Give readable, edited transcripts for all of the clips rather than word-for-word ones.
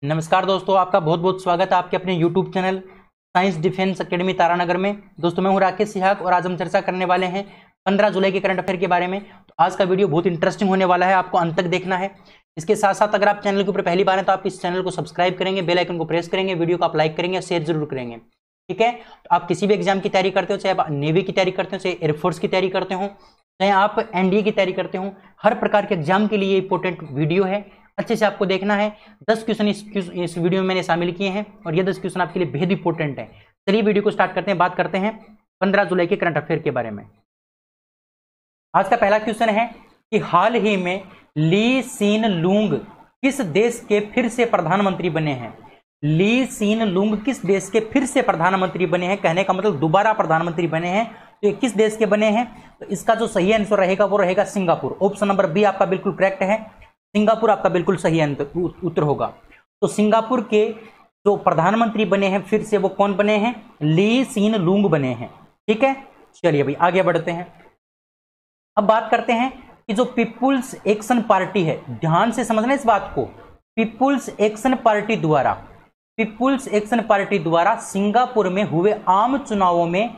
नमस्कार दोस्तों, आपका बहुत बहुत स्वागत है आपके अपने YouTube channel science defence academy Taranagar में। दोस्तों मैं हूं राकेश सिहाग और आज हम चर्चा करने वाले हैं 15 जुलाई के करंट अफेयर के बारे में। तो आज का वीडियो बहुत इंटरेस्टिंग होने वाला है, आपको अंत तक देखना है। इसके साथ साथ अगर आप चैनल के ऊपर पहली बार हैं तो आप इस चैनल को सब्सक्राइब करेंगे, बेल आइकन को प्रेस करेंगे, वीडियो को आप लाइक करेंगे, शेयर जरूर करेंगे। ठीक है, तो आप किसी भी एग्जाम की तैयारी करते हो, चाहे आप नेवी की तैयारी करते हो, चाहे एयरफोर्स की तैयारी करते हो, चाहे आप एनडीए की तैयारी करते हो, हर प्रकार के एग्जाम के लिए इंपॉर्टेंट वीडियो है, अच्छे से आपको देखना है। 10 क्वेश्चन इस वीडियो में मैंने शामिल किए हैं और ये 10 क्वेश्चन आपके लिए बेहद इंपॉर्टेंट है। चलिए वीडियो को स्टार्ट करते हैं, बात करते हैं 15 जुलाई के करंट अफेयर के बारे में। आज का पहला क्वेश्चन है कि हाल ही में ली सीन लूंग किस देश के फिर से प्रधानमंत्री बने हैं। ली सीन लूंग किस देश के फिर से प्रधानमंत्री बने हैं, कहने का मतलब दोबारा प्रधानमंत्री बने हैं। तो ये किस देश के बने हैं? तो इसका जो सही आंसर रहेगा वो रहेगा सिंगापुर। ऑप्शन नंबर बी आपका बिल्कुल करेक्ट है, सिंगापुर आपका बिल्कुल सही उत्तर होगा। तो सिंगापुर के जो प्रधानमंत्री बने हैं फिर से वो कौन बने हैं? ली सीन लूंग बने हैं। ठीक है, चलिए भाई आगे बढ़ते हैं। अब बात करते हैं कि जो पीपुल्स एक्शन पार्टी है, ध्यान से समझना इस बात को। पीपुल्स एक्शन पार्टी द्वारा सिंगापुर में हुए आम चुनावों में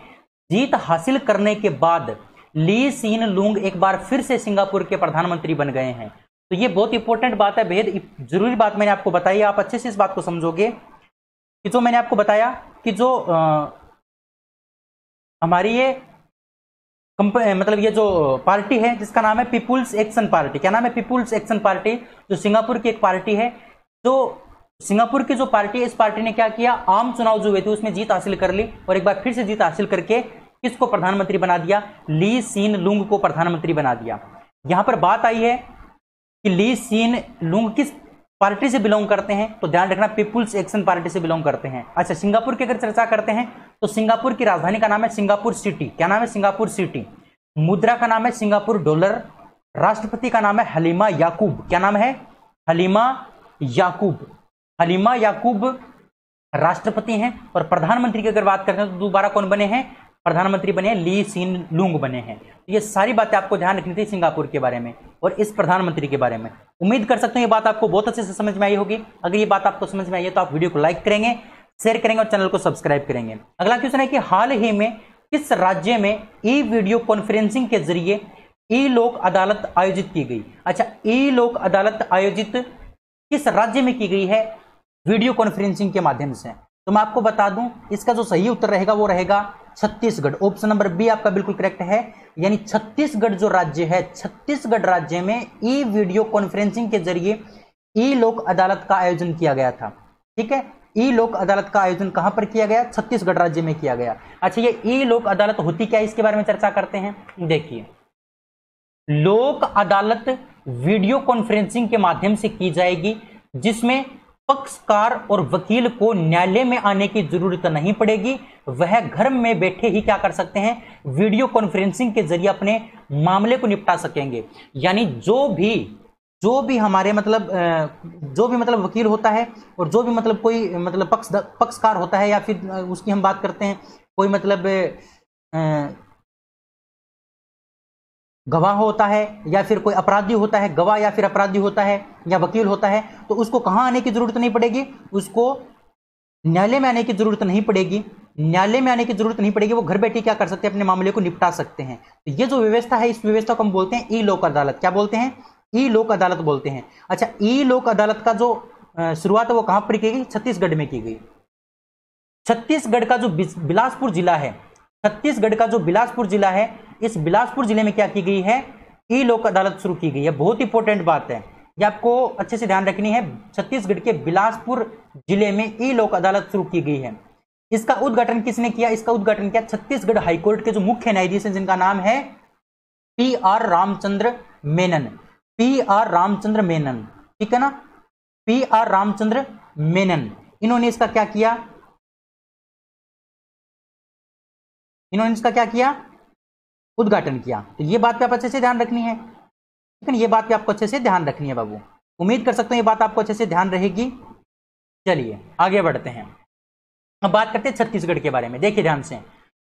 जीत हासिल करने के बाद ली सीन लूंग एक बार फिर से सिंगापुर के प्रधानमंत्री बन गए हैं। तो ये बहुत इंपॉर्टेंट बात है, बेहद जरूरी बात मैंने आपको बताई। आप अच्छे से इस बात को समझोगे कि जो मैंने आपको बताया कि जो हमारी ये मतलब ये जो पार्टी है जिसका नाम है पीपुल्स एक्शन पार्टी। क्या नाम है? पीपुल्स एक्शन पार्टी, जो सिंगापुर की एक पार्टी है। तो सिंगापुर की जो पार्टी है, इस पार्टी ने क्या किया, आम चुनाव जो हुए थे उसमें जीत हासिल कर ली और एक बार फिर से जीत हासिल करके किसको प्रधानमंत्री बना दिया? ली सीन लूंग को प्रधानमंत्री बना दिया। यहां पर बात आई है कि ली सीन लूंग किस पार्टी से बिलोंग करते हैं, तो ध्यान रखना पीपुल्स एक्शन पार्टी से बिलोंग करते हैं। अच्छा, सिंगापुर की अगर चर्चा करते हैं तो सिंगापुर की राजधानी का नाम है सिंगापुर सिटी। क्या नाम है? Singapore city. मुद्रा का नाम है सिंगापुर डॉलर। राष्ट्रपति का नाम है हलीमा याकूब। क्या नाम है? हलीमा याकूब। हलीमा याकूब राष्ट्रपति हैं। और प्रधानमंत्री की अगर बात करते हैं तो दोबारा कौन बने हैं? प्रधानमंत्री बने हैं ली सीन लूंग बने हैं। ये सारी बातें आपको ध्यान रखनी थी सिंगापुर के बारे में और इस प्रधानमंत्री के बारे में। उम्मीद कर सकते हैं ये बात आपको बहुत अच्छे से समझ में आई होगी। अगर ये बात आपको समझ में आई है तो आप वीडियो को लाइक करेंगे, शेयर करेंगे और चैनल को सब्सक्राइब करेंगे। अगला क्वेश्चन है कि हाल ही में किस राज्य में ई वीडियो कॉन्फ्रेंसिंग के जरिए ई लोक अदालत आयोजित की गई? अच्छा, ई लोक अदालत आयोजित किस राज्य में की गई है? वीडियो कॉन्फ्रेंसिंग के माध्यम से। तो मैं आपको बता दूं, इसका जो सही उत्तर रहेगा वो रहेगा छत्तीसगढ़। ऑप्शन नंबर बी आपका बिल्कुल करेक्ट है, यानी छत्तीसगढ़ जो राज्य है, छत्तीसगढ़ राज्य में ई वीडियो कॉन्फ्रेंसिंग के जरिए ई लोक अदालत का आयोजन किया गया था। ठीक है, ई लोक अदालत का आयोजन कहां पर किया गया? छत्तीसगढ़ राज्य में किया गया। अच्छा, ये ई लोक अदालत होती क्या है, इसके बारे में चर्चा करते हैं। देखिए, लोक अदालत वीडियो कॉन्फ्रेंसिंग के माध्यम से की जाएगी जिसमें पक्षकार और वकील को न्यायालय में आने की जरूरत नहीं पड़ेगी। वह घर में बैठे ही क्या कर सकते हैं? वीडियो कॉन्फ्रेंसिंग के जरिए अपने मामले को निपटा सकेंगे। यानी जो भी हमारे मतलब वकील होता है और जो भी मतलब कोई मतलब पक्षकार होता है, या फिर उसकी हम बात करते हैं कोई मतलब गवाह होता है या फिर कोई अपराधी होता है, गवाह या फिर अपराधी होता है या वकील होता है, तो उसको कहां आने की जरूरत नहीं पड़ेगी? उसको न्यायालय में आने की जरूरत नहीं पड़ेगी। न्यायालय में आने की जरूरत नहीं पड़ेगी, वो घर बैठे क्या कर सकते हैं? अपने मामले को निपटा सकते हैं। तो ये जो व्यवस्था है, इस व्यवस्था को हम बोलते हैं ई लोक अदालत। क्या बोलते हैं? ई लोक अदालत बोलते हैं। अच्छा, ई लोक अदालत का जो शुरुआत है वो कहां पर की गई? छत्तीसगढ़ में की गई। छत्तीसगढ़ का जो बिलासपुर जिला है, छत्तीसगढ़ का जो बिलासपुर जिला है, इस बिलासपुर जिले में क्या की गई है? ई लोक अदालत शुरू की गई है। बहुत इंपॉर्टेंट बात है, ये आपको अच्छे से ध्यान रखनी है। छत्तीसगढ़ के बिलासपुर जिले में ई लोक अदालत शुरू की गई है। इसका उद्घाटन किसने किया? इसका उद्घाटन किया छत्तीसगढ़ हाईकोर्ट के जो मुख्य न्यायाधीश हैं, जिनका नाम है पी.आर. रामचंद्र मेनन। पी.आर. रामचंद्र मेनन, ठीक है ना, पी.आर. रामचंद्र मेनन। इन्होंने इसका क्या किया? इन्होंने इसका क्या किया? उद्घाटन किया। तो ये बात पे आप अच्छे से ध्यान रखनी है, लेकिन ये बात पे आपको अच्छे से ध्यान रखनी है बाबू। उम्मीद कर सकते हैं ये बात आपको अच्छे से ध्यान रहेगी। चलिए आगे बढ़ते हैं। अब बात करते हैं छत्तीसगढ़ के बारे में। देखिए ध्यान से,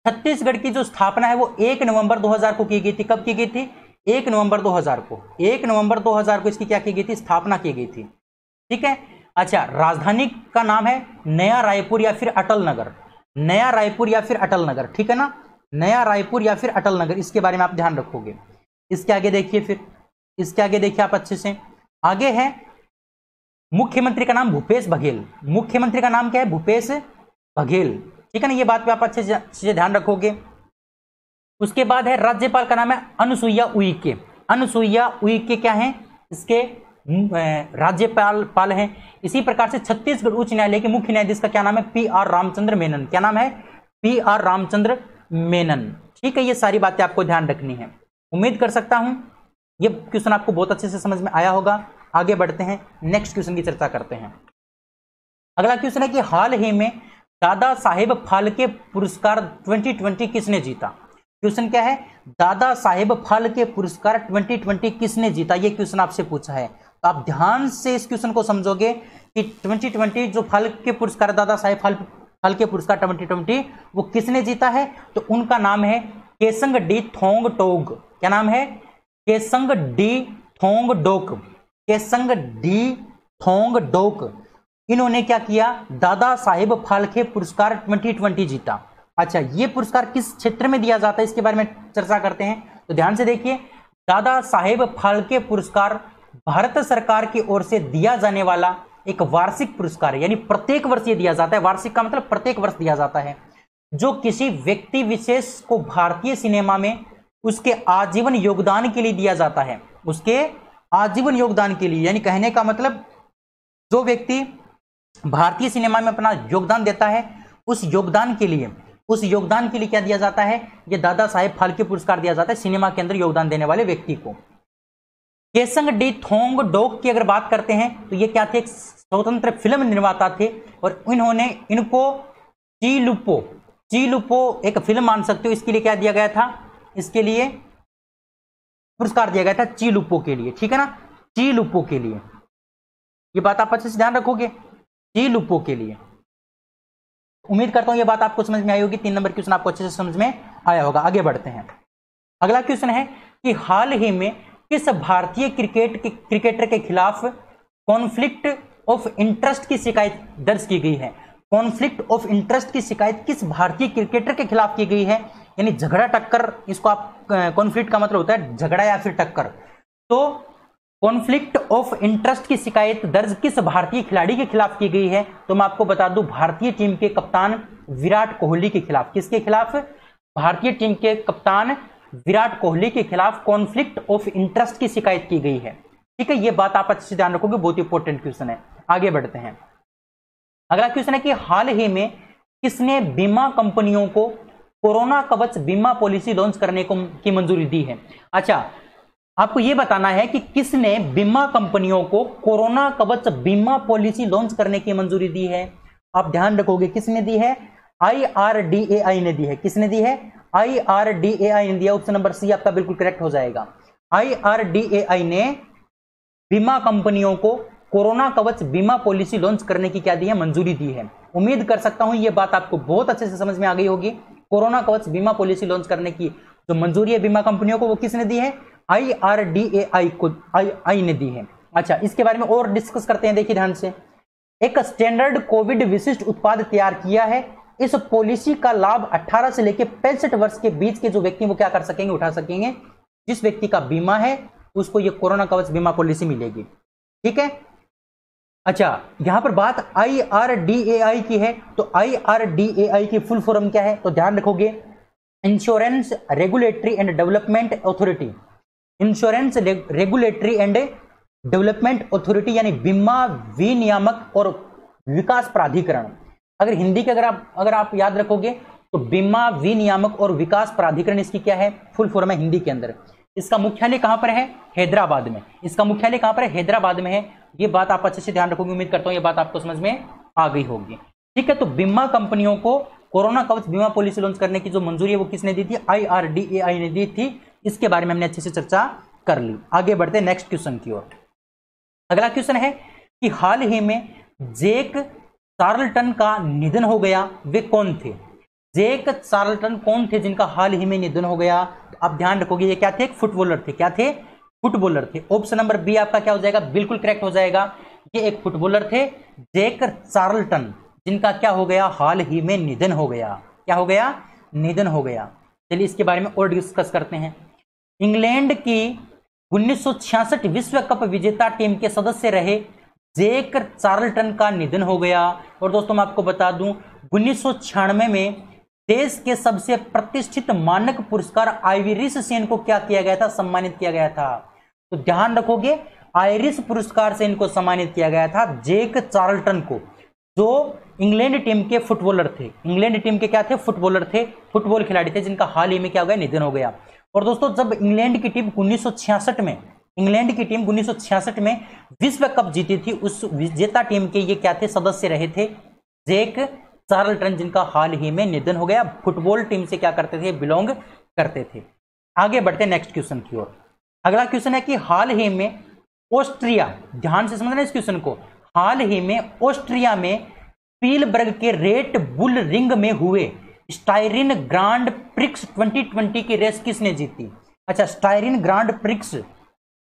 छत्तीसगढ़ की जो स्थापना है वो 1 नवंबर 2000 को की गई थी। कब की गई थी? 1 नवंबर 2000 को। 1 नवंबर 2000 को इसकी क्या की गई थी? स्थापना की गई थी। ठीक है, अच्छा, राजधानी का नाम है नया रायपुर या फिर अटल नगर, नया रायपुर या फिर अटल नगर, ठीक है ना, नया रायपुर या फिर अटल नगर, इसके बारे में आप ध्यान रखोगे। इसके आगे देखिए, फिर इसके आगे देखिए आप अच्छे से, आगे है मुख्यमंत्री का नाम भूपेश बघेल, मुख्यमंत्री का नाम क्या है, भूपेश बघेल, ठीक है ना, ये बात पे आप अच्छे से ध्यान रखोगे। उसके बाद है राज्यपाल का नाम है अनुसुईया उइके, अनुसुईया उइके क्या है, इसके राज्यपाल हैं। इसी प्रकार से छत्तीसगढ़ उच्च न्यायालय के मुख्य न्यायाधीश का क्या नाम है, पी.आर. रामचंद्र मेनन, क्या नाम है, पी.आर. रामचंद्र मेनन, ठीक है। ये सारी बातें आपको ध्यान रखनी है। उम्मीद कर सकता हूं ये क्वेश्चन आपको बहुत अच्छे से समझ में आया होगा। आगे बढ़ते हैं, नेक्स्ट क्वेश्चन की चर्चा करते हैं। अगला क्वेश्चन है कि हाल ही में दादा साहेब फाल्के पुरस्कार 2020 किसने जीता। क्वेश्चन क्या है, दादा साहेब फाल्के पुरस्कार 2020 किसने जीता, ये क्वेश्चन आपसे पूछा है। तो आप ध्यान से इस क्वेश्चन को समझोगे कि 2020 जो फाल्के पुरस्कार, दादा साहेब फाल्के पुरस्कार 2020 वो किसने जीता है, तो उनका नाम है केसंग डी थोंगटोक। क्या नाम है, केसंग डी थोंगडोक, केसंग डी थोंगडोक। इन्होंने क्या किया, दादा साहेब फाल्के पुरस्कार 2020 जीता। अच्छा, ये पुरस्कार किस क्षेत्र में दिया जाता है, इसके बारे में चर्चा करते हैं। तो ध्यान से देखिए, दादा साहेब फाल्के पुरस्कार भारत सरकार की ओर से दिया जाने वाला एक वार्षिक पुरस्कार है, यानी प्रत्येक वर्ष ये दिया जाता है। वार्षिक का मतलब प्रत्येक वर्ष दिया जाता है, जो किसी व्यक्ति विशेष को भारतीय सिनेमा में उसके आजीवन योगदान के लिए दिया जाता है, उसके आजीवन योगदान के लिए, यानी कहने का मतलब जो व्यक्ति भारतीय सिनेमा में अपना योगदान देता है, उस योगदान के लिए क्या दिया जाता है, यह दादा साहेब फाल्के पुरस्कार दिया जाता है सिनेमा के अंदर योगदान देने वाले व्यक्ति को। केसंग डी थोंगडोक की अगर बात करते हैं तो ये क्या थे, एक स्वतंत्र फिल्म निर्माता थे, और इन्होंने इनको चीलुपो एक फिल्म मान सकते हो, इसके लिए क्या दिया गया था, इसके लिए पुरस्कार दिया गया था चीलुपो के लिए, ठीक है ना, चीलुपो के लिए। ये बात आप अच्छे से ध्यान रखोगे, चीलुपो के लिए। उम्मीद करता हूं ये बात आपको समझ में आई होगी। 3 नंबर क्वेश्चन आपको अच्छे से समझ में आया होगा। आगे बढ़ते हैं। अगला क्वेश्चन है कि हाल ही में किस भारतीय क्रिकेटर के खिलाफ कॉन्फ्लिक्ट ऑफ इंटरेस्ट की शिकायत दर्ज की गई है। कॉन्फ्लिक्ट ऑफ इंटरेस्ट की शिकायत किस भारतीय क्रिकेटर के खिलाफ की गई है, यानी झगड़ा टक्कर, इसको आप कॉन्फ्लिक्ट का मतलब होता है झगड़ा या फिर टक्कर। तो कॉन्फ्लिक्ट ऑफ इंटरेस्ट की शिकायत दर्ज किस भारतीय खिलाड़ी के खिलाफ की गई है, तो मैं आपको बता दूं भारतीय टीम के कप्तान विराट कोहली के खिलाफ। किसके खिलाफ, भारतीय टीम के कप्तान विराट कोहली के खिलाफ कॉन्फ्लिक्ट ऑफ इंटरेस्ट की शिकायत की गई है, ठीक है। ये बात आप अच्छे से ध्यान रखोगे, बहुत इंपॉर्टेंट क्वेश्चन है। आगे बढ़ते हैं। अगला क्वेश्चन है कि हाल ही में किसने बीमा कंपनियों को कोरोना कवच बीमा पॉलिसी लॉन्च करने की मंजूरी दी है। अच्छा, आपको यह बताना है कि किसने बीमा कंपनियों को कोरोना कवच बीमा पॉलिसी लॉन्च करने की मंजूरी दी है। आप ध्यान रखोगे, किसने दी है, IRDAI ने दी है। किसने दी है, IRDAI ने दिया। ऑप्शन नंबर सी आपका बिल्कुल करेक्ट हो जाएगा। IRDAI ने बीमा कंपनियों को कोरोना कवच बीमा पॉलिसी लॉन्च करने की क्या दी है, मंजूरी दी है। उम्मीद कर सकता हूं यह बात आपको बहुत अच्छे से समझ में आ गई होगी। कोरोना कवच बीमा पॉलिसी लॉन्च करने की जो मंजूरी है बीमा कंपनियों को, वो किसने दी है, IRDAI को आई ने दी है। अच्छा, इसके बारे में और डिस्कस करते हैं। देखिए ध्यान से, एक स्टैंडर्ड कोविड विशिष्ट उत्पाद तैयार किया है। इस पॉलिसी का लाभ 18 से लेकर 65 वर्ष के बीच के जो व्यक्ति वो क्या कर सकेंगे, उठा सकेंगे। जिस व्यक्ति का बीमा है उसको ये कोरोना कवच बीमा पॉलिसी मिलेगी, ठीक है। अच्छा, यहां पर बात IRDAI की है, तो IRDAI की फुल फॉर्म क्या है, तो ध्यान रखोगे, insurance regulatory and development authority. Insurance regulatory and development authority यानी बीमा विनियामक और विकास प्राधिकरण। अगर हिंदी के अगर आप याद रखोगे तो बीमा विनियामक और विकास प्राधिकरण इसकी क्या है, फुल फॉर्म है हिंदी के अंदर। इसका मुख्यालय कहां पर है, हैदराबाद में। इसका मुख्यालय कहां पर है, हैदराबाद में है। ये बात आप अच्छे से ध्यान रखोगे। उम्मीद करता हूं ये बात आपको समझ में आ गई होगी, ठीक है। तो बीमा कंपनियों को कोरोना कवच बीमा पॉलिसी लॉन्च करने की जो मंजूरी है वो किसने दी थी, IRDAI ने दी थी। इसके बारे में हमने अच्छे से चर्चा कर ली। आगे बढ़ते हैं नेक्स्ट क्वेश्चन की ओर। अगला क्वेश्चन है कि हाल ही में जैक चार्ल्टन का निधन हो गया, वे कौन थे। जैक चार्ल्टन कौन थे जिनका हाल ही में निधन हो गया, तो आप ध्यान रखोगे ये क्या थे, फुटबॉलर थे। क्या थे, फुटबॉलर थे। ऑप्शन नंबर बी आपका क्या हो जाएगा, बिल्कुल करेक्ट हो जाएगा। ये एक फुटबॉलर थे जैक चार्ल्टन, जिनका क्या हो गया, हाल ही में निधन हो गया। क्या हो गया, निधन हो गया। चलिए इसके बारे में और डिस्कस करते हैं। इंग्लैंड की 1966 विश्व कप विजेता टीम के सदस्य रहे जैक चार्ल्टन का निधन हो गया। और दोस्तों मैं आपको बता दूं 1996 में देश के सबसे प्रतिष्ठित मानक पुरस्कार आइरिश सेन को क्या किया गया था, सम्मानित किया गया था। तो ध्यान रखोगे आयरिश पुरस्कार से इनको सम्मानित किया गया था, जैक चार्ल्टन को, जो इंग्लैंड टीम के फुटबॉलर थे। इंग्लैंड टीम के क्या थे, फुटबॉलर थे, फुटबॉल खिलाड़ी थे, जिनका हाल ही में क्या हो गया, निधन हो गया। और दोस्तों जब इंग्लैंड की टीम 1966 में, इंग्लैंड की टीम 1966 में विश्व कप जीती थी, उस विजेता टीम के ये क्या थे, सदस्य रहे थे जैक चार्ल्टन, जिनका हाल ही में निधन हो गया। फुटबॉल टीम से क्या करते थे, बिलोंग करते थे। आगे बढ़ते नेक्स्ट क्वेश्चन की ओर। अगला क्वेश्चन है कि हाल ही में ऑस्ट्रिया, ध्यान से समझना इस क्वेश्चन को, हाल ही में ऑस्ट्रिया में स्पीलबर्ग के रेड बुल रिंग में हुए स्टायरिन ग्रांड प्रिक्स 2020 की रेस किसने जीती। अच्छा, स्टायरिन ग्रांड प्रिक्स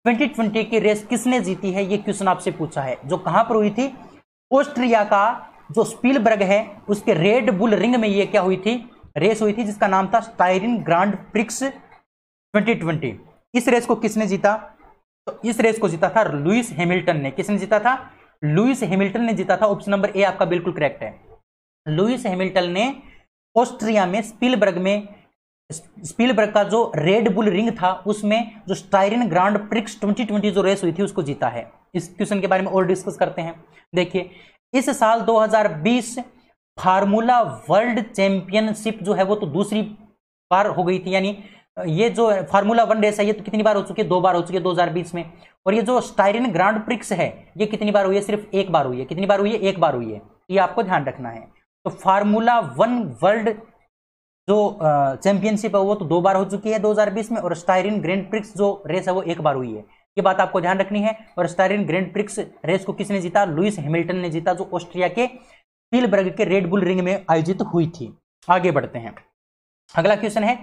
2020 की रेस किसने जीती है, ये क्वेश्चन आपसे पूछा है, जो कहां पर हुई थी, ऑस्ट्रिया का जो स्पीलबर्ग है उसके रेड बुल रिंग में ये क्या हुई थी, रेस हुई थी, जिसका नाम था स्टायरिन ग्रांड प्रिक्स 2020। इस रेस को किसने जीता, तो इस रेस को जीता था लुइस हैमिल्टन ने। किसने जीता था, लुइस हैमिल्टन ने जीता था। ऑप्शन नंबर ए आपका बिल्कुल करेक्ट है। लुइस हैमिल्टन ने ऑस्ट्रिया में स्पीलबर्ग का जो रेड बुल रिंग था उसमें जो स्टायरिन ग्रांड प्रिक्स 2020 जो रेस हुई थी उसको जीता है। इस क्वेश्चन के बारे में और डिस्कस करते हैं। देखिए इस साल 2020 फार्मूला वर्ल्ड चैंपियनशिप जो है वो तो दूसरी बार हो गई थी, यानी ये जो फार्मूला 1 रेस है ये तो कितनी बार हो चुकी है, 2 बार हो चुकी है 2020 में। और ये जो स्टायरिन ग्रांड प्रिक्स है ये कितनी बार हुई है, सिर्फ 1 बार हुई है। कितनी बार हुई है, 1 बार हुई है, ये आपको ध्यान रखना है। तो फार्मूला 1 वर्ल्ड जो चैंपियनशिप है वो तो 2 बार हो चुकी है 2020 में, और स्टायरिन ग्रैंड प्रिक्स जो रेस है वो 1 बार हुई है, ये बात आपको ध्यान रखनी है। और स्टायरिन ग्रैंड प्रिक्स रेस को किसने जीता, लुइस हैमिल्टन ने जीता, जो ऑस्ट्रिया के स्पीलबर्ग के रेड बुल रिंग में आयोजित हुई थी। आगे बढ़ते हैं। अगला क्वेश्चन है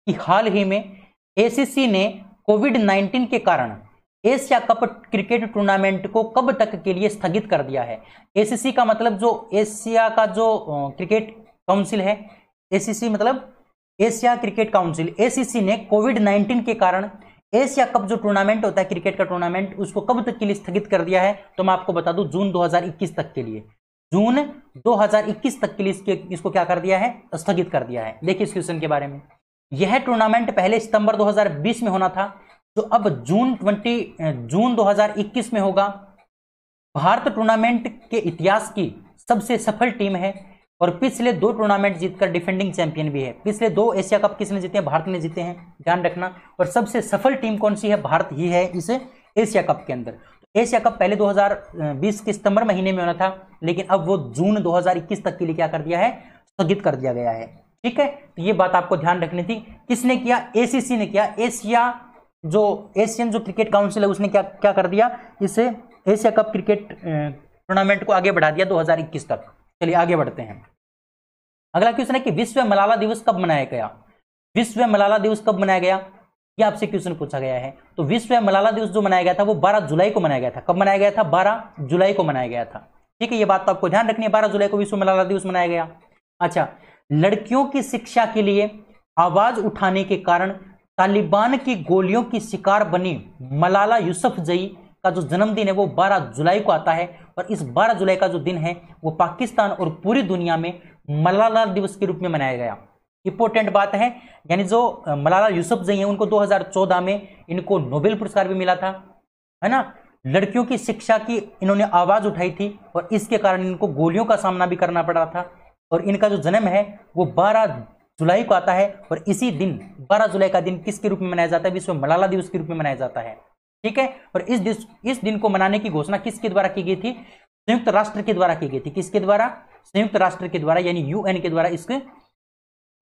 कि हाल ही में एसीसी ने कोविड-19 के कारण एशिया कप क्रिकेट टूर्नामेंट को कब तक के लिए स्थगित कर दिया है। एसीसी का मतलब जो एशिया का जो क्रिकेट काउंसिल है, एसीसी मतलब एशिया क्रिकेट काउंसिल, एसीसी ने कोविड-19 के कारण एशिया कप जो टूर्नामेंट होता है क्रिकेट का टूर्नामेंट, उसको कब तक के लिए स्थगित कर दिया है। तो मैं आपको बता दूं जून 2021 तक के लिए, जून 2021 तक के लिए इसको क्या कर दिया है, स्थगित कर दिया है। देखिए इस क्वेश्चन के बारे में, यह टूर्नामेंट पहले सितंबर 2020 में होना था, तो अब जून 2021 में होगा। भारत टूर्नामेंट के इतिहास की सबसे सफल टीम है और पिछले 2 टूर्नामेंट जीतकर डिफेंडिंग चैंपियन भी है। पिछले 2 एशिया कप किसने जीते हैं, भारत ने जीते हैं, ध्यान रखना। और सबसे सफल टीम कौन सी है, भारत ही है इस एशिया कप के अंदर। तो एशिया कप पहले 2020 के सितंबर महीने में होना था, लेकिन अब वो जून 2021 तक के लिए क्या कर दिया है, स्थगित कर दिया गया है। ठीक है, तो ये बात आपको ध्यान रखनी थी। किसने किया, एसीसी ने किया, एशियन जो क्रिकेट काउंसिल है उसने क्या क्या कर दिया, इसे एशिया कप क्रिकेट टूर्नामेंट को आगे बढ़ा दिया 2021 तक। चलिए आगे बढ़ते हैं। अगला क्वेश्चन है कि विश्व मलाला दिवस कब मनाया गया। विश्व मलाला दिवस कब मनाया गया, यह आपसे क्वेश्चन पूछा गया है। तो विश्व मलाला दिवस जो मनाया गया था वो 12 जुलाई को मनाया गया था। कब मनाया गया था, 12 जुलाई को मनाया गया था। ठीक है, ये बात तो आपको ध्यान रखनी है, 12 जुलाई को विश्व मलाला दिवस मनाया गया। अच्छा, लड़कियों की शिक्षा के लिए आवाज उठाने के कारण तालिबान की गोलियों की शिकार बनी मलाला यूसुफजई का जो जन्मदिन है वो 12 जुलाई को आता है। और इस 12 जुलाई का जो दिन है वो पाकिस्तान और पूरी दुनिया में मलाला दिवस के रूप में मनाया गया। इंपॉर्टेंट बात है, यानी जो मलाला यूसुफजई है उनको 2014 में इनको नोबेल पुरस्कार भी मिला था, है ना। लड़कियों की शिक्षा की इन्होंने आवाज उठाई थी और इसके कारण इनको गोलियों का सामना भी करना पड़ा था। और इनका जो जन्म है वो 12 जुलाई को आता है। और इसी दिन 12 जुलाई का दिन किसके रूप में मनाया जाता है, विश्व मलाला दिवस के रूप में मनाया जाता है। ठीक है, और इस दिन को मनाने की घोषणा किसके द्वारा की गई थी, संयुक्त राष्ट्र के द्वारा की गई थी। किसके द्वारा, संयुक्त राष्ट्र के द्वारा, यानी यूएन के द्वारा इस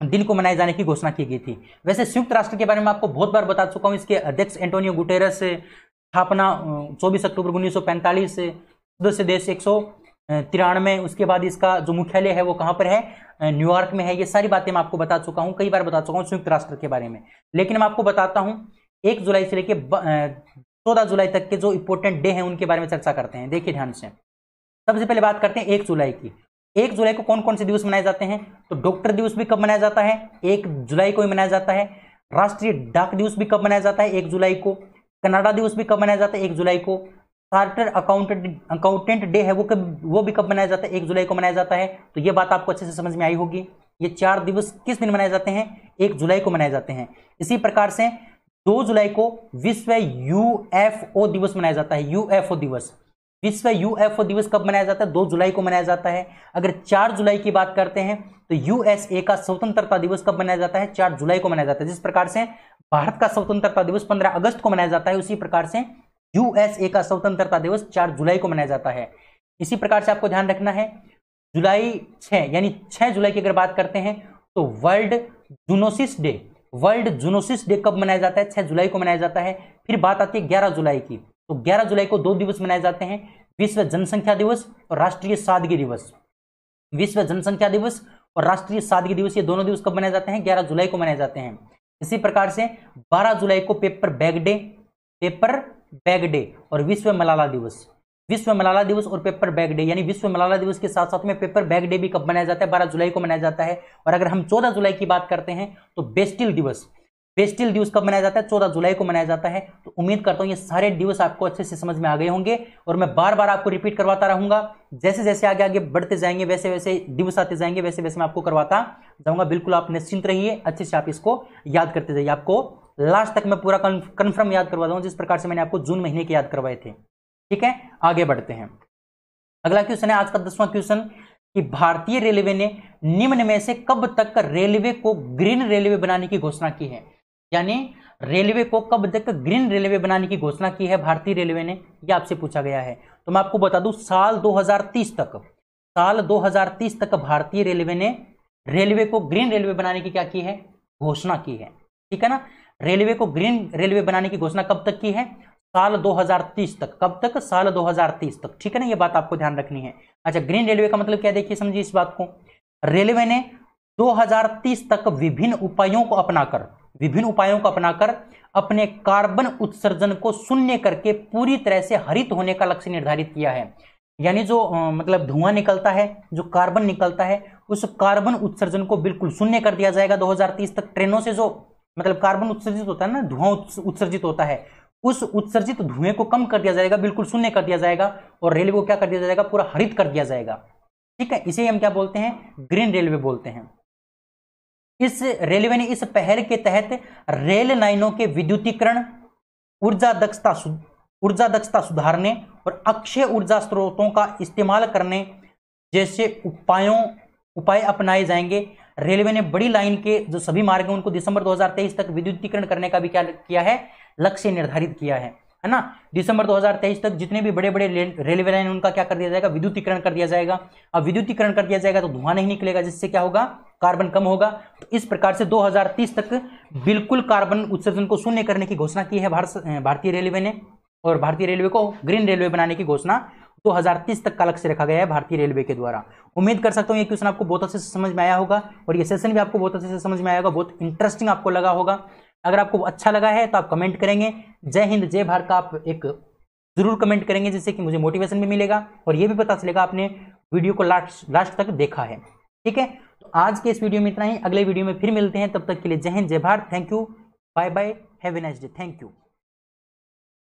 दिन को मनाए जाने की घोषणा की गई थी। वैसे संयुक्त राष्ट्र के बारे में आपको बहुत बार बता चुका हूं। इसके अध्यक्ष एंटोनियो गुटेरस, स्थापना 24 अक्टूबर 1945, सदस्य देश 193। उसके बाद इसका जो मुख्यालय है वो कहां पर है, न्यूयॉर्क में है। ये सारी बातें मैं आपको बता चुका हूं, कई बार बता चुका हूं संयुक्त राष्ट्र के बारे में। लेकिन मैं आपको बताता हूं 1 जुलाई से लेकर 14 जुलाई तक के जो इंपॉर्टेंट डे हैं उनके बारे में चर्चा करते हैं। देखिए ध्यान से, सबसे पहले बात करते हैं 1 जुलाई की। 1 जुलाई को कौन कौन से दिवस मनाए जाते हैं? तो डॉक्टर दिवस भी कब मनाया जाता है? 1 जुलाई को ही मनाया जाता है। राष्ट्रीय डाक दिवस भी कब मनाया जाता है? 1 जुलाई को। कनाडा दिवस भी कब मनाया जाता है? 1 जुलाई को। चार्टर अकाउंटेंट डे है वो भी कब मनाया जाता है? 1 जुलाई को मनाया जाता है। तो ये बात आपको अच्छे से समझ में आई होगी। ये 4 दिवस किस दिन मनाए जाते हैं? 1 जुलाई को मनाए जाते हैं। इसी प्रकार से 2 जुलाई को विश्व यूएफओ दिवस मनाया जाता है। यूएफओ दिवस, विश्व यूएफओ दिवस कब मनाया जाता है? 2 जुलाई को मनाया जाता है। अगर 4 जुलाई की बात करते हैं तो यूएसए का स्वतंत्रता दिवस कब मनाया जाता है? 4 जुलाई को मनाया जाता है। जिस प्रकार से भारत का स्वतंत्रता दिवस 15 अगस्त को मनाया जाता है, उसी प्रकार से यूएसए का स्वतंत्रता दिवस 4 जुलाई को मनाया जाता है। इसी प्रकार से आपको ध्यान रखना है, जुलाई 6 यानी 6 जुलाई की अगर बात करते हैं तो वर्ल्ड जूनोसिस डे कब मनाया जाता है? 6 जुलाई को मनाया जाता है। फिर बात आती है 11 जुलाई की, तो 11 जुलाई को 2 दिवस मनाए जाते हैं, विश्व जनसंख्या दिवस और राष्ट्रीय सादगी दिवस। विश्व जनसंख्या दिवस और राष्ट्रीय सादगी दिवस, ये दोनों दिवस कब मनाए जाते हैं? 11 जुलाई को मनाए जाते हैं। इसी प्रकार से 12 जुलाई को पेपर बैग डे और विश्व मलाला दिवस। विश्व मलाला दिवस और पेपर बैग डे, यानी विश्व मलाला दिवस के साथ साथ में पेपर बैग डे भी कब मनाया जाता है? 12 जुलाई को मनाया जाता है। और अगर हम 14 जुलाई की बात करते हैं तो बेस्टिल दिवस कब मनाया जाता है? 14 जुलाई को मनाया जाता है। तो उम्मीद करता हूं ये सारे दिवस आपको अच्छे से समझ में आ गए होंगे और मैं बार बार आपको रिपीट करवाता रहूंगा। जैसे जैसे आगे आगे बढ़ते जाएंगे वैसे वैसे दिवस आते जाएंगे, वैसे वैसे मैं आपको करवाता जाऊंगा। बिल्कुल आप निश्चिंत रहिए, अच्छे से आप इसको याद करते जाइए। आपको लास्ट तक मैं पूरा कन्फर्म याद करवा दूंगा, जिस प्रकार से मैंने आपको जून महीने के याद करवाए थे। ठीक है, आगे बढ़ते हैं। अगला क्वेश्चन है आज का 10वां क्वेश्चन कि भारतीय रेलवे ने निम्न में से कब तक रेलवे को ग्रीन रेलवे बनाने की घोषणा की है? यानी रेलवे को कब तक ग्रीन रेलवे बनाने की घोषणा की है भारतीय रेलवे ने, यह आपसे पूछा गया है। तो मैं आपको बता दूं, साल 2030 तक भारतीय रेलवे ने रेलवे को ग्रीन रेलवे बनाने की क्या की है? घोषणा की है। ठीक है ना, रेलवे को ग्रीन रेलवे बनाने की घोषणा कब तक की है? साल 2030 तक। कब तक? साल 2030 तक। ठीक है ना, ये बात आपको ध्यान रखनी है। अच्छा, ग्रीन रेलवे का मतलब क्या, देखिए समझिए इस बात को। रेलवे ने 2030 तक विभिन्न उपायों को अपनाकर अपने कार्बन उत्सर्जन को शून्य करके पूरी तरह से हरित होने का लक्ष्य निर्धारित किया है। यानी जो मतलब धुआं निकलता है, जो कार्बन निकलता है, उस कार्बन उत्सर्जन को बिल्कुल शून्य कर दिया जाएगा 2030 तक। ट्रेनों से जो मतलब कार्बन उत्सर्जित होता है ना, धुआं उत्सर्जित होता है, उस उत्सर्जित धुएं को कम कर दिया जाएगा, बिल्कुल शून्य कर दिया जाएगा। और रेलवे को क्या कर दिया जाएगा? पूरा हरित कर दिया जाएगा। ठीक है, इसे हम क्या बोलते हैं? ग्रीन रेलवे बोलते हैं। इस रेलवे ने इस पहल के तहत रेल लाइनों के विद्युतीकरण, ऊर्जा दक्षता सुधारने और अक्षय ऊर्जा स्रोतों का इस्तेमाल करने जैसे उपाय अपनाए जाएंगे। रेलवे ने बड़ी लाइन के जो सभी मार्ग हैं उनको दिसंबर 2023 तक विद्युतीकरण करने का भी क्या किया है? लक्ष्य निर्धारित किया है ना। दिसंबर 2023 तक जितने भी बड़े बड़े रेलवे लाइन उनका क्या कर दिया जाएगा? विद्युतीकरण कर दिया जाएगा। अब विद्युतीकरण कर दिया जाएगा तो धुआं नहीं निकलेगा, जिससे क्या होगा? कार्बन कम होगा। तो इस प्रकार से 2030 तक बिल्कुल कार्बन उत्सर्जन को शून्य करने की घोषणा की है भारतीय रेलवे ने। और भारतीय रेलवे को ग्रीन रेलवे बनाने की घोषणा 2030 तक का लक्ष्य रखा गया है भारतीय रेलवे के द्वारा। उम्मीद कर सकता हूं ये क्वेश्चन आपको बहुत अच्छे से समझ में आया होगा और ये सेशन भी आपको बहुत अच्छे से समझ में आया होगा, बहुत इंटरेस्टिंग आपको लगा होगा। अगर आपको अच्छा लगा है तो आप कमेंट करेंगे जय हिंद जय भारत का आप एक जरूर कमेंट करेंगे, जिससे कि मुझे मोटिवेशन भी मिलेगा और ये भी पता चलेगा आपने वीडियो को लास्ट तक देखा है। ठीक है, तो आज के इस वीडियो में इतना ही। अगले वीडियो में फिर मिलते हैं, तब तक के लिए जय हिंद जय Bharat. Thank you, bye bye, have a nice day, thank you.